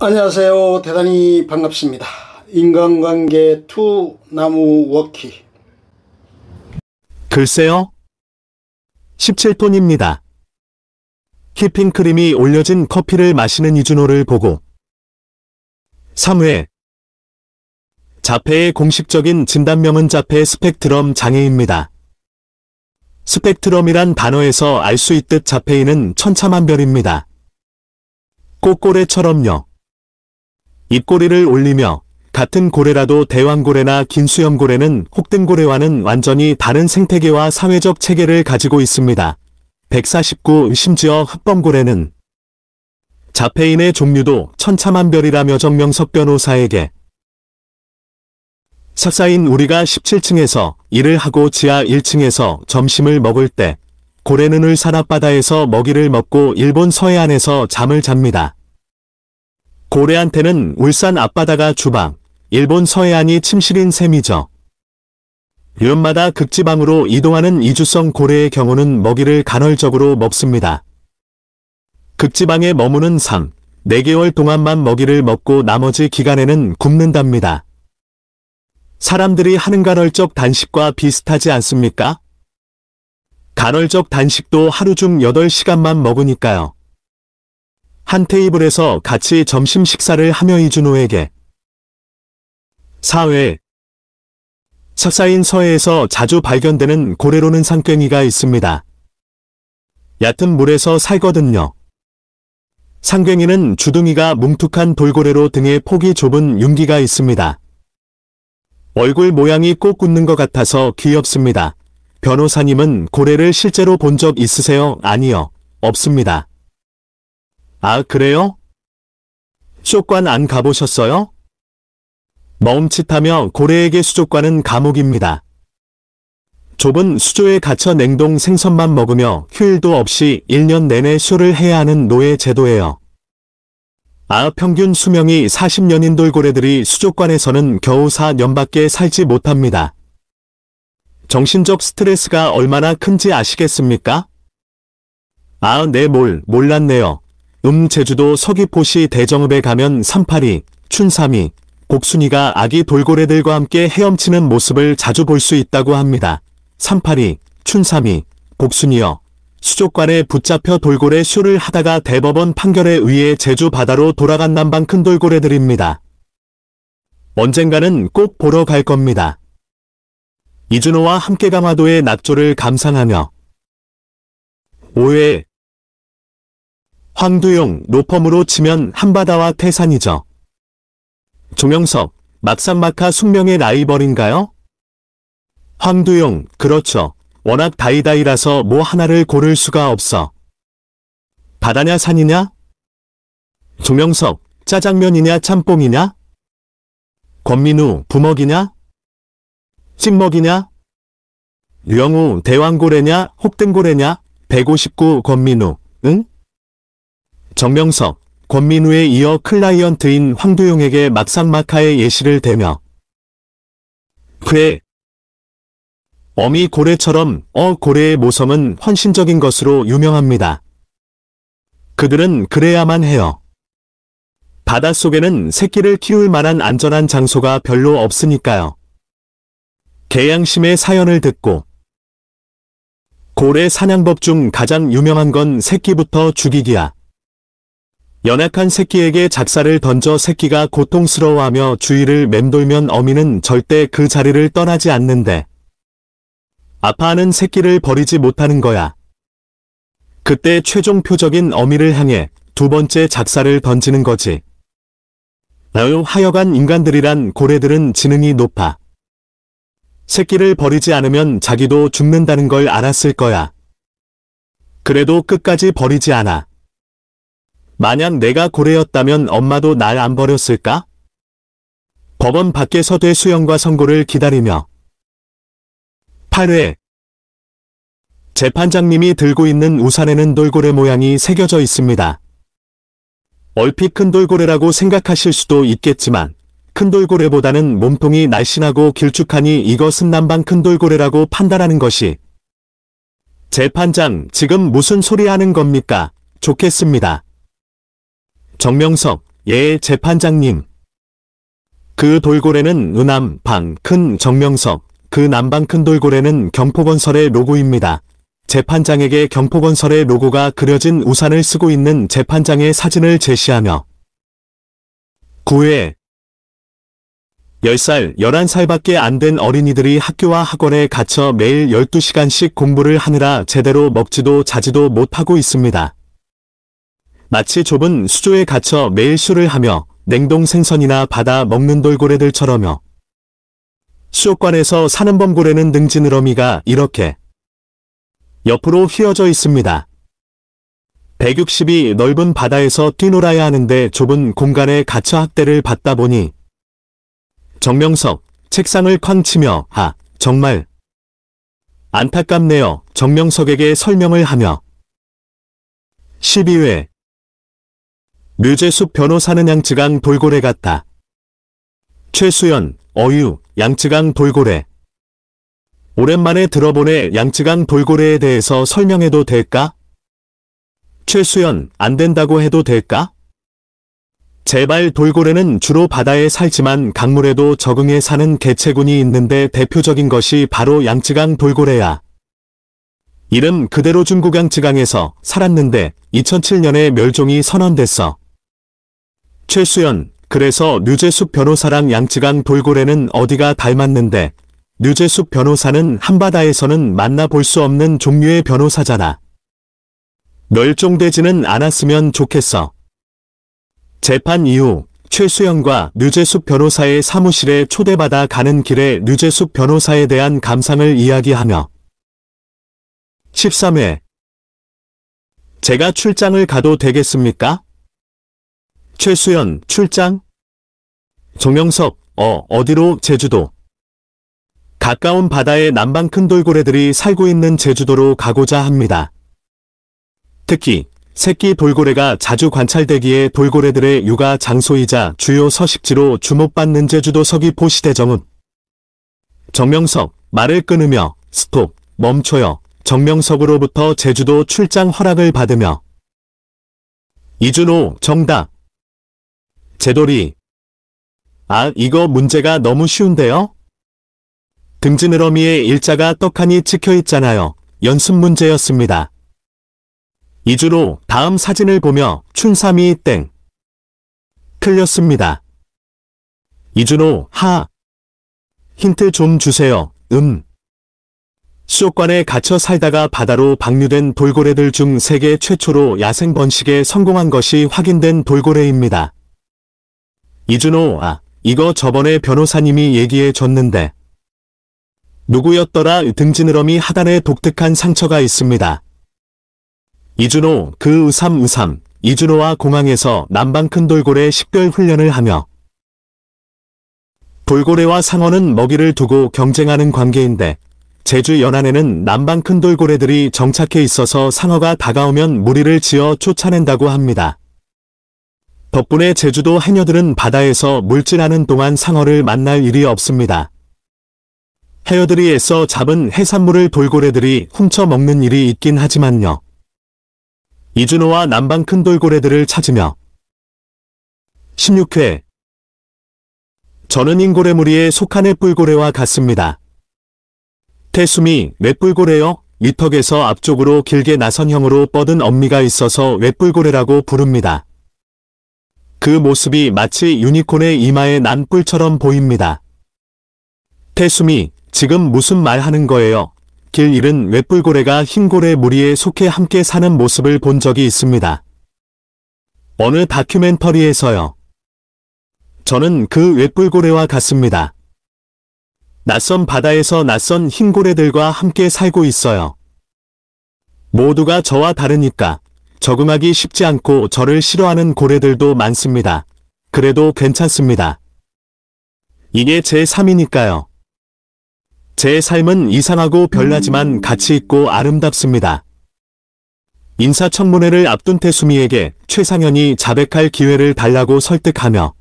안녕하세요. 대단히 반갑습니다. 인간관계 2 나무 워키. 글쎄요. 17톤입니다. 휘핑크림이 올려진 커피를 마시는 이준호를 보고 3회 자폐의 공식적인 진단명은 자폐 스펙트럼 장애입니다. 스펙트럼이란 단어에서 알 수 있듯 자폐인은 천차만별입니다. 꽃고래처럼요. 입꼬리를 올리며 같은 고래라도 대왕고래나 긴수염고래는 혹등고래와는 완전히 다른 생태계와 사회적 체계를 가지고 있습니다. 149 심지어 흑범고래는 자폐인의 종류도 천차만별이라며 정명석 변호사에게 석사인 우리가 17층에서 일을 하고 지하 1층에서 점심을 먹을 때 고래는 울산 앞바다에서 먹이를 먹고 일본 서해안에서 잠을 잡니다. 고래한테는 울산 앞바다가 주방, 일본 서해안이 침실인 셈이죠. 유럽마다 극지방으로 이동하는 이주성 고래의 경우는 먹이를 간헐적으로 먹습니다. 극지방에 머무는 3, 4개월 동안만 먹이를 먹고 나머지 기간에는 굶는답니다. 사람들이 하는 간헐적 단식과 비슷하지 않습니까? 간헐적 단식도 하루 중 8시간만 먹으니까요. 한 테이블에서 같이 점심 식사를 하며 이준호에게 4회 석사인 서해에서 자주 발견되는 고래로는 상괭이가 있습니다. 얕은 물에서 살거든요. 상괭이는 주둥이가 뭉툭한 돌고래로 등에 폭이 좁은 융기가 있습니다. 얼굴 모양이 꼭 웃는 것 같아서 귀엽습니다. 변호사님은 고래를 실제로 본 적 있으세요? 아니요, 없습니다. 아, 그래요? 수족관 안 가보셨어요? 멈칫하며 고래에게 수족관은 감옥입니다. 좁은 수조에 갇혀 냉동 생선만 먹으며 휴일도 없이 1년 내내 쇼를 해야 하는 노예 제도예요. 평균 수명이 40년인 돌고래들이 수족관에서는 겨우 4년밖에 살지 못합니다. 정신적 스트레스가 얼마나 큰지 아시겠습니까? 네, 몰랐네요. 제주도 서귀포시 대정읍에 가면 삼파리, 춘삼이, 곡순이가 아기 돌고래들과 함께 헤엄치는 모습을 자주 볼 수 있다고 합니다. 삼파리, 춘삼이, 곡순이요. 수족관에 붙잡혀 돌고래 쇼를 하다가 대법원 판결에 의해 제주 바다로 돌아간 남방 큰 돌고래들입니다. 언젠가는 꼭 보러 갈 겁니다. 이준호와 함께 강화도의 낙조를 감상하며 5회 황두용, 로펌으로 치면 한바다와 태산이죠. 조명석, 막상막하 숙명의 라이벌인가요? 황두용, 그렇죠. 워낙 다이다이라서 뭐 하나를 고를 수가 없어. 바다냐 산이냐? 조명석, 짜장면이냐 짬뽕이냐? 권민우, 부먹이냐? 찍먹이냐? 류영우, 대왕고래냐 혹등고래냐? 159 권민우, 응? 정명석, 권민우에 이어 클라이언트인 황두용에게 막상막하의 예시를 대며 그의 어미 고래처럼 고래의 모성은 헌신적인 것으로 유명합니다. 그들은 그래야만 해요. 바닷속에는 새끼를 키울 만한 안전한 장소가 별로 없으니까요. 개양심의 사연을 듣고 고래 사냥법 중 가장 유명한 건 새끼부터 죽이기야. 연약한 새끼에게 작사를 던져 새끼가 고통스러워하며 주위를 맴돌면 어미는 절대 그 자리를 떠나지 않는데 아파하는 새끼를 버리지 못하는 거야. 그때 최종 표적인 어미를 향해 두 번째 작사를 던지는 거지. 하여간 인간들이란 고래들은 지능이 높아. 새끼를 버리지 않으면 자기도 죽는다는 걸 알았을 거야. 그래도 끝까지 버리지 않아. 만약 내가 고래였다면 엄마도 날 안 버렸을까? 법원 밖에서 되수영과 선고를 기다리며 8회 재판장님이 들고 있는 우산에는 돌고래 모양이 새겨져 있습니다. 얼핏 큰 돌고래라고 생각하실 수도 있겠지만 큰 돌고래보다는 몸통이 날씬하고 길쭉하니 이것은 남방 큰 돌고래라고 판단하는 것이 재판장, 지금 무슨 소리 하는 겁니까? 좋겠습니다. 정명석, 예, 재판장님. 그 돌고래는 의남방 큰 정명석, 그 남방 큰 돌고래는 경포건설의 로고입니다. 재판장에게 경포건설의 로고가 그려진 우산을 쓰고 있는 재판장의 사진을 제시하며 9회 10살, 11살밖에 안 된 어린이들이 학교와 학원에 갇혀 매일 12시간씩 공부를 하느라 제대로 먹지도 자지도 못하고 있습니다. 마치 좁은 수조에 갇혀 매일 술을 하며 냉동 생선이나 받아 먹는 돌고래들처럼요. 수족관에서 사는 범고래는 등지느러미가 이렇게 옆으로 휘어져 있습니다. 160이 넓은 바다에서 뛰놀아야 하는데 좁은 공간에 갇혀 학대를 받다 보니 정명석, 책상을 쾅 치며 정말 안타깝네요. 정명석에게 설명을 하며 12회 류재숙 변호사는 양쯔강 돌고래 같다. 최수연, 어유, 양쯔강 돌고래. 오랜만에 들어보네. 양쯔강 돌고래에 대해서 설명해도 될까? 최수연, 안 된다고 해도 될까? 제발. 돌고래는 주로 바다에 살지만 강물에도 적응해 사는 개체군이 있는데 대표적인 것이 바로 양쯔강 돌고래야. 이름 그대로 중국 양쯔강에서 살았는데 2007년에 멸종이 선언됐어. 최수연, 그래서 류재숙 변호사랑 양쯔강 돌고래는 어디가 닮았는데 류재숙 변호사는 한바다에서는 만나볼 수 없는 종류의 변호사잖아. 멸종되지는 않았으면 좋겠어. 재판 이후 최수연과 류재숙 변호사의 사무실에 초대받아 가는 길에 류재숙 변호사에 대한 감상을 이야기하며 13회 제가 출장을 가도 되겠습니까? 최수연, 출장? 정명석, 어디로? 제주도. 가까운 바다에 남방 큰 돌고래들이 살고 있는 제주도로 가고자 합니다. 특히 새끼 돌고래가 자주 관찰되기에 돌고래들의 육아 장소이자 주요 서식지로 주목받는 제주도 서귀포 시대정읍. 정명석, 말을 끊으며 스톱, 멈춰요. 정명석으로부터 제주도 출장 허락을 받으며 이준호, 정답. 제돌이. 이거 문제가 너무 쉬운데요? 등지느러미에 일자가 떡하니 찍혀있잖아요. 연습 문제였습니다. 이준호, 다음 사진을 보며 춘삼이 땡. 틀렸습니다. 이준호, 힌트 좀 주세요. 수족관에 갇혀 살다가 바다로 방류된 돌고래들 중 세계 최초로 야생 번식에 성공한 것이 확인된 돌고래입니다. 이준호, 이거 저번에 변호사님이 얘기해 줬는데. 누구였더라? 등지느러미 하단에 독특한 상처가 있습니다. 이준호, 그 의삼. 이준호와 공항에서 남방 큰 돌고래 식별 훈련을 하며 돌고래와 상어는 먹이를 두고 경쟁하는 관계인데 제주 연안에는 남방 큰 돌고래들이 정착해 있어서 상어가 다가오면 무리를 지어 쫓아낸다고 합니다. 덕분에 제주도 해녀들은 바다에서 물질하는 동안 상어를 만날 일이 없습니다. 해녀들이 애써 잡은 해산물을 돌고래들이 훔쳐먹는 일이 있긴 하지만요. 이준호와 남방 큰 돌고래들을 찾으며 16회 저는 인고래 무리에 속한 햇불고래와 같습니다. 태수미, 랫불고래요? 위턱에서 앞쪽으로 길게 나선형으로 뻗은 엄미가 있어서 랫불고래라고 부릅니다. 그 모습이 마치 유니콘의 이마에 난 뿔처럼 보입니다. 태수미, 지금 무슨 말 하는 거예요? 길 잃은 랫불고래가 흰고래 무리에 속해 함께 사는 모습을 본 적이 있습니다. 어느 다큐멘터리에서요. 저는 그 랫불고래와 같습니다. 낯선 바다에서 낯선 흰고래들과 함께 살고 있어요. 모두가 저와 다르니까 적응하기 쉽지 않고 저를 싫어하는 고래들도 많습니다. 그래도 괜찮습니다. 이게 제 삶이니까요. 제 삶은 이상하고 별나지만 가치 있고 아름답습니다. 인사청문회를 앞둔 태수미에게 최상현이 자백할 기회를 달라고 설득하며